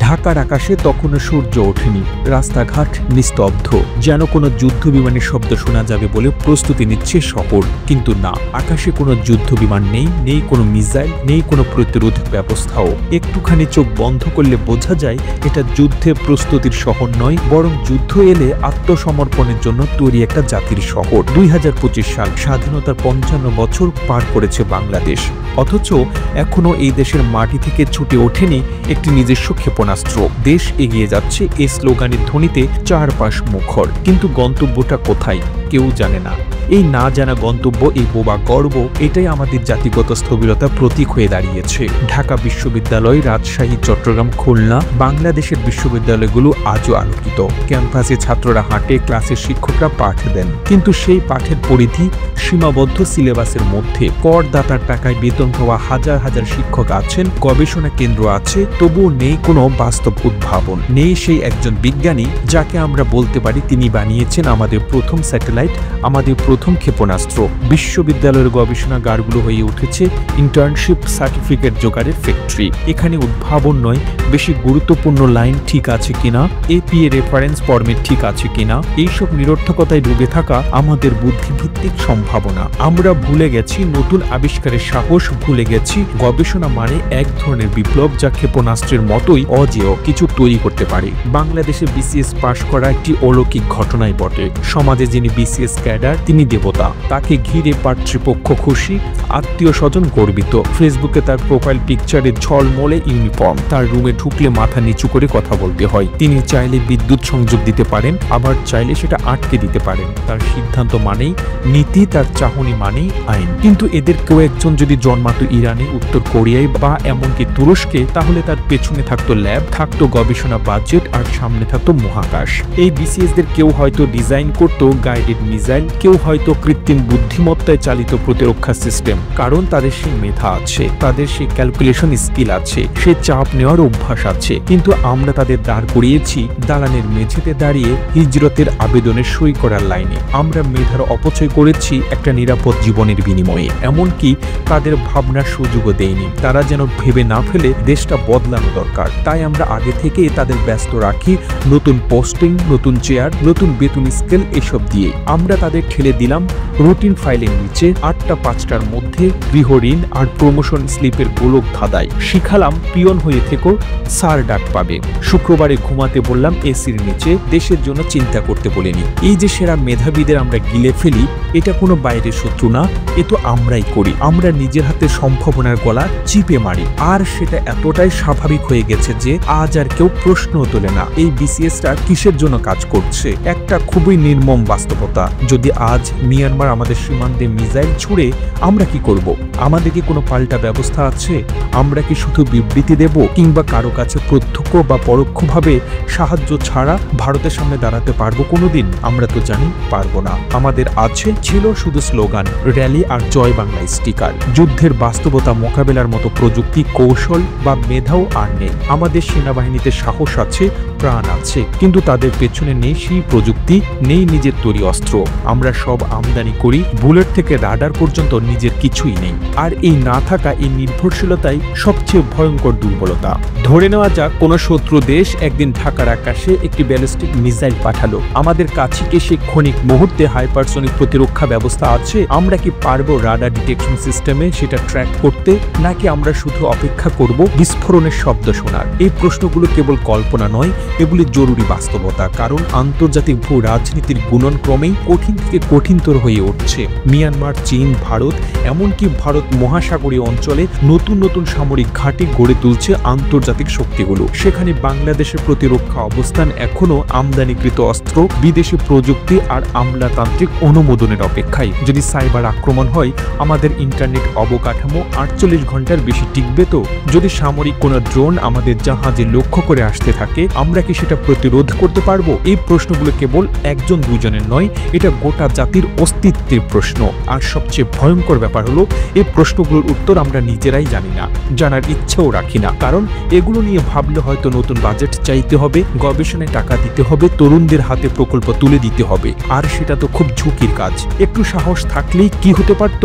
ঢাকার আকাশে তখনও সূর্য ওঠেনি, রাস্তাঘাট নিস্তব্ধ, যেন কোনো যুদ্ধ বিমানের শব্দ শোনা যাবে বলে প্রস্তুতি নিচ্ছে শহর। কিন্তু না, আকাশে কোনো যুদ্ধ বিমান নেই, নেই কোনো মিসাইল, নেই কোনো প্রতিরোধ ব্যবস্থাও। একটুখানি চোখ বন্ধ করলে বোঝা যায় এটা যুদ্ধে প্রস্তুতির শহর নয়, বরং যুদ্ধ এলে আত্মসমর্পণের জন্য তৈরি একটা জাতির শহর। 2025 সাল, স্বাধীনতার 55 বছর পার করেছে বাংলাদেশ, অথচ এখনো এই দেশের মাটি থেকে ছুটে ওঠেনি একটি নিজস্ব ক্ষেপণাস্ত্র। দেশ এগিয়ে যাচ্ছে এই স্লোগানের ধ্বনিতে চারপাশ মুখর, কিন্তু গন্তব্যটা কোথায় কেউ জানে না। এই না জানা গন্তব্য, এই বোবা গর্ব, এটাই আমাদের জাতিগত স্থবিরতার প্রতীক হয়ে দাঁড়িয়েছে। ঢাকা বিশ্ববিদ্যালয়, রাজশাহী, চট্টগ্রাম, খুলনা, বাংলাদেশের বিশ্ববিদ্যালয়গুলো আজও আলোকিত। ক্যাম্পাসে ছাত্ররা হাঁটে, ক্লাসের শিক্ষকরা পাঠ দেন, কিন্তু সেই পাঠের পরিধি সীমাবদ্ধ সিলেবাসের মধ্যে। করদাতার টাকায় বেতন পাওয়া হাজার হাজার শিক্ষক আছেন, গবেষণা কেন্দ্র আছে, তবুও নেই কোনো বাস্তব উদ্ভাবন। নেই সেই একজন বিজ্ঞানী যাকে আমরা বলতে পারি তিনি বানিয়েছেন আমাদের প্রথম স্যাটেলাইট, আমাদের প্রথম ক্ষেপণাস্ত্র। বিশ্ববিদ্যালয়ের গবেষণাগারগুলো হয়ে উঠেছে ইন্টার্নশিপ সার্টিফিকেট জোগাড়ের ফ্যাক্টরি। এখানে উদ্ভাবন নয়, বেশি গুরুত্বপূর্ণ লাইন ঠিক আছে কিনা, এপিএ রেফারেন্স ফরম্যাট ঠিক আছে কিনা, এইসব নিরর্থকতায় ডুবে থাকা আমাদের বুদ্ধিভিত্তিক সম্ভাবনা। আমরা ভুলে গেছি নতুন আবিষ্কারের সাহস, ভুলে গেছি গবেষণা মানে এক ধরনের বিপ্লব যা ক্ষেপণাস্ত্রের মতোই অজেয় কিছু তৈরি করতে পারে। বাংলাদেশে বিসিএস পাশ করা একটি অলৌকিক ঘটনাই বটে। সমাজে যিনি বিসিএস ক্যাডার তিনি দেবতা, তাকে ঘিরে পাত্রীপক্ষ খুশি, আত্মীয় স্বজন গর্বিত। ফেসবুকে তার প্রোফাইল পিকচারে ঝলমলে ইউনিফর্ম, তার রুমে ঢুকলে মাথা নিচু করে কথা বলতে হয়। তিনি চাইলে বিদ্যুৎ সংযোগ দিতে পারেন, আবার চাইলে সেটা আটকে দিতে পারেন। তার সিদ্ধান্ত মানেই নীতি, তার চাহনি মানেই আইন। কিন্তু এদের কেউ একজন যদি জন্মাতো ইরানে, উত্তর কোরিয়ায় বা এমনকি তুরস্কে, তাহলে তার পেছনে থাকতো ল্যাব, থাকতো গবেষণা বাজেট, আর সামনে থাকতো মহাকাশ। এই বিসিএসদের কেউ হয়তো ডিজাইন করতো গাইডেড মিসাইল, কেউ হয়তো কৃত্রিম বুদ্ধিমত্তায় চালিত প্রতিরক্ষা সিস্টেম। কারণ তাদের সেই মেধা আছে, তাদের সেই ক্যালকুলেশন স্কিল আছে, সে চাপ নেওয়ার অভ্যাস আছে। কিন্তু আমরা তাদের দাঁড় করিয়েছি দালানের মেঝেতে দাঁড়িয়ে হিজরতের আবেদনের সই করার লাইনে। আমরা মেধার অপচয় করেছি একটা নিরাপদ জীবনের বিনিময়ে। এমনকি তাদের ভাবনার সুযোগও দেয়নি। তারা যেন ভেবে না ফেলে দেশটা বদলানো দরকার। তাই আমরা আগে থেকে তাদের ব্যস্ত রাখি নতুন পোস্টিং, নতুন চেয়ার, নতুন বেতন স্কেল, এসব দিয়ে। আমরা তাদের ঠেলে দিলাম রুটিন ফাইলের নিচে 8টা 5টার মধ্যে গৃহঋণ আর প্রমোশন স্লিপের গোলক ধাঁধায়। শিখালাম পিয়ন হয়ে থেকো, স্যার ডাক পাবে। শুক্রবারে ঘুমাতে বললাম এসির নিচে, দেশের জন্য চিন্তা করতে বলিনি। এই যে সেরা মেধাবীদের আমরা গিলে ফেলি, এটা কোনো বাইরের শত্রু না, এ তো আমরাই করি। আমরা নিজের হাতে সম্ভাবনার গলা চিপে মারি, আর সেটা এতটাই স্বাভাবিক হয়ে গেছে যে আজ আর কেউ প্রশ্ন তোলে না এই বিসিএসটা কিসের জন্য কাজ করছে। একটা খুবই নির্মম বাস্তবতা, যদি আজ মিয়ানমার আমাদের সীমান্তে মিসাইল ছুড়ে, আমরা কি করব? আমাদের কি কোনো পাল্টা ব্যবস্থা আছে? আমরা কি শুধু বিবৃতি দেব, কিংবা কারো কাছে প্রত্যক্ষ বা পরোক্ষভাবে সাহায্য ছাড়া ভারতের সামনে দাঁড়াতে পারবো কোনোদিন? আমরা তো জানি পারবো না। আমাদের আছে, ছিল শুধু স্লোগান, র্যালি আর জয় বাংলা স্টিকার। যুদ্ধের বাস্তবতা মোকাবেলার মতো প্রযুক্তি, কৌশল বা মেধাও আর নেই। আমাদের সেনাবাহিনীতে সাহস আছে, প্রাণ আছে, কিন্তু তাদের পেছনে নেই সেই প্রযুক্তি, নেই নিজের তৈরি অস্ত্র। আমরা সব আমদানি করি, বুলেট থেকে রাডার পর্যন্ত নিজের কিছুই নেই। আর এই না থাকা, এই নির্ভরশীলতাই সবচেয়ে ভয়ঙ্কর দুর্বলতা। ধরে নেওয়া যাক কোনো শত্রু দেশ একদিন ঢাকার আকাশে একটি ব্যালিস্টিক মিসাইল পাঠালো। আমাদের কাছে কি সেই ক্ষণিক মুহূর্তে হাইপারসনিক প্রতিরক্ষা ব্যবস্থা আছে? আমরা কি পারবো রাডার ডিটেকশন সিস্টেমে সেটা ট্র্যাক করতে, নাকি আমরা শুধু অপেক্ষা করব বিস্ফোরণের শব্দ শোনার? এই প্রশ্নগুলো কেবল কল্পনা নয়, এগুলি জরুরি বাস্তবতা। কারণ আন্তর্জাতিক ভূ রাজনীতির গুণন ক্রমেই কঠিন থেকে কঠিনতর হয়ে উঠছে। মিয়ানমার, চীন, ভারত, এমনকি ভারত মহাসাগরীয় অঞ্চলে নতুন নতুন সামরিক ঘাঁটি গড়ে তুলছে আন্তর্জাতিক শক্তিগুলো। সেখানে বাংলাদেশের প্রতিরক্ষা অবস্থান এখনো আমদানিকৃত অস্ত্র, বিদেশি প্রযুক্তি আর আমলাতান্ত্রিক অনুমোদনের অপেক্ষায়। যদি সাইবার আক্রমণ হয়, আমাদের ইন্টারনেট অবকাঠামো 48 ঘন্টার বেশি টিকবে তো? যদি সামরিক কোনো ড্রোন আমাদের জাহাজে লক্ষ্য করে আসতে থাকে, আমরা কি সেটা প্রতিরোধ করতে পারবো? এই প্রশ্নগুলো কেবল একজন দুজনের নয়, এটা গোটা জাতির অস্তিত্বের প্রশ্ন। আর সবচেয়ে ভয়ঙ্কর ব্যাপার হলো এই প্রশ্নগুলোর উত্তর আমরা নিজেরাই জানি না, জানার ইচ্ছেও রাখি না। কারণ এগুলো এগুলো নিয়ে ভাবলে হয়তো নতুন বাজেট চাইতে হবে, গবেষণায় টাকা দিতে হবে, তরুণদের হাতে প্রকল্প তুলে দিতে হবে, আর সেটা তো খুব ঝুঁকির কাজ। একটু সাহস থাকলেই কি হতে পারত?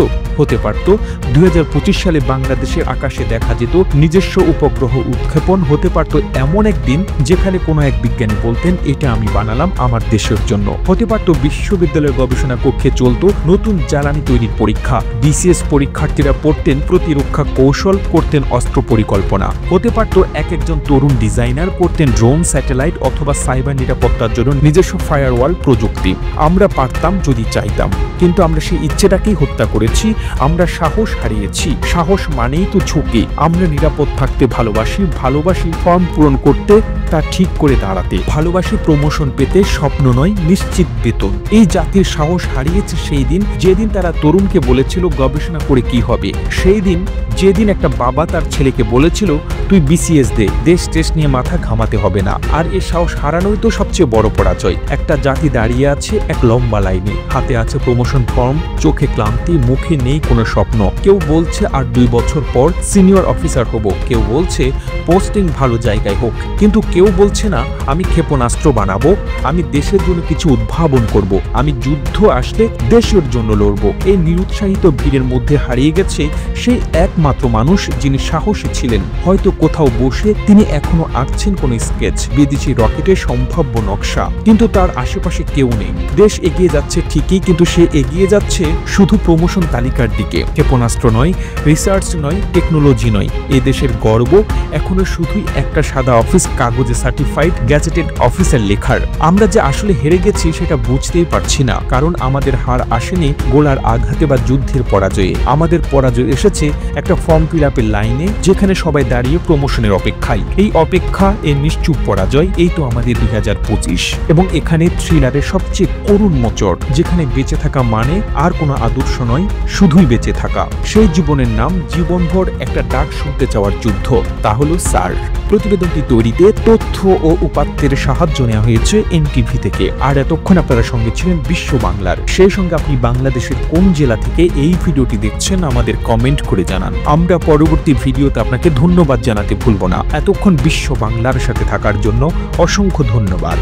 2025 সালে বাংলাদেশের আকাশে দেখা যেত নিজস্ব উপগ্রহ উৎক্ষেপণ, হতে পারত এমন একদিন যেখানে কোনো এক বিজ্ঞানী বলতেন এটা আমি বানালাম আমার দেশের জন্য। হতে পারত বিশ্ববিদ্যালয়ের গবেষণা কক্ষে চলতো নতুন জ্বালানি তৈরির পরীক্ষা, বিসিএস পরীক্ষার্থীরা পড়তেন প্রতিরক্ষা কৌশল, করতেন অস্ত্র পরিকল্পনা। হতে পারত একজন তরুণ ডিজাইনার করতেন ড্রোন, স্যাটেলাইট অথবা সাইবার নিরাপত্তার জন্য নিজস্ব ফায়ারওয়াল প্রযুক্তি। আমরা পারতাম যদি চাইতাম, কিন্তু আমরা সেই ইচ্ছেটাকেই হত্যা করেছি। আমরা সাহস হারিয়েছি। সাহস মানেই তো ঝুঁকি। আমরা নিরাপদ থাকতে ভালোবাসি, ভালোবাসি ফর্ম পূরণ করতে, তা ঠিক করে দাঁড়াতে, ভালোবাসি প্রমোশন পেতে, স্বপ্ন নয় নিশ্চিত বেতন। এই জাতির সাহস হারিয়েছে সেই দিন যেদিন তারা তরুণকে বলেছিল গবেষণা করে কি হবে, সেই দিন যেদিন একটা বাবা তার ছেলেকে বলেছিল তুই বিসিএস দে, দেশ টেস নিয়ে মাথা ঘামাতে হবে না। আর এই সাহস হারানোই তো সবচেয়ে বড় পরাজয়। একটা জাতি দাঁড়িয়ে আছে এক লম্বা লাইনে, হাতে আছে প্রমোশন ফর্ম, চোখে ক্লান্তি, মুখে নেই কোনো স্বপ্ন। কেউ বলছে আর 2 বছর পর সিনিয়র অফিসার হব, কেউ বলছে পোস্টিং ভালো জায়গায় হোক, কিন্তু কেউ বলছে না আমি ক্ষেপণাস্ত্র বানাবো, আমি দেশের জন্য কিছু উদ্ভাবন করব, আমি যুদ্ধ আসলে দেশের জন্য লড়ব। এই নিরুৎসাহিত ভিড়ের মধ্যে হারিয়ে গেছে সেই একমাত্র মানুষ যিনি সাহসী ছিলেন। হয়তো কোথাও বসে তিনি এখনো আঁকছেন কোন স্কেচ, বিদেশি রকেটের সম্ভাব্য নকশা, কিন্তু তার আশেপাশে কেউ নেই। দেশ এগিয়ে যাচ্ছে ঠিকই, কিন্তু সে এগিয়ে যাচ্ছে শুধু প্রমোশন তালিকার দিকে। ক্ষেপণাস্ত্র নয়, রিসার্চ নয়, টেকনোলজি নয়। এ দেশের গর্ব এখনো শুধুই একটা সাদা অফিস, কাগজে সার্টিফাইড গ্যাজেটেড অফিসার লেখার। আমরা যে আসলে হেরে গেছি সেটা বুঝতেই পারছি না, কারণ আমাদের হার আসেনি গোলার আঘাতে বা যুদ্ধের পরাজয়ে। আমাদের পরাজয় এসেছে একটা ফর্ম ফিল আপের লাইনে, যেখানে সবাই দাঁড়িয়ে প্রমোশনের অপেক্ষায়। এই অপেক্ষা, এই নিশ্চুপ পরাজয়, এই তো আমাদের 2025। এবং এখানে থ্রিলারের সবচেয়ে করুণ মোচড়, যেখানে বেঁচে থাকা মানে আর কোনো আদর্শ নয়, শুধুই বেঁচে থাকা। সেই জীবনের নাম জীবনভর একটা ডাক শুনতে চাওয়ার যুদ্ধ, তা হলো স্যার। প্রতিবেদনটি তৈরিতে তথ্য ও উপাত্তের সাহায্য নেওয়া হয়েছে এনটিভি থেকে। আর এতক্ষণ আপনারা সঙ্গে ছিলেন বিশ্ব বাংলার। সেই সঙ্গে আপনি বাংলাদেশের কোন জেলা থেকে এই ভিডিওটি দেখছেন আমাদের কমেন্ট করে জানান। আমরা পরবর্তী ভিডিওতে আপনাকে ধন্যবাদ জানাতে ভুলব না। এতক্ষণ বিশ্ব বাংলার সাথে থাকার জন্য অসংখ্য ধন্যবাদ।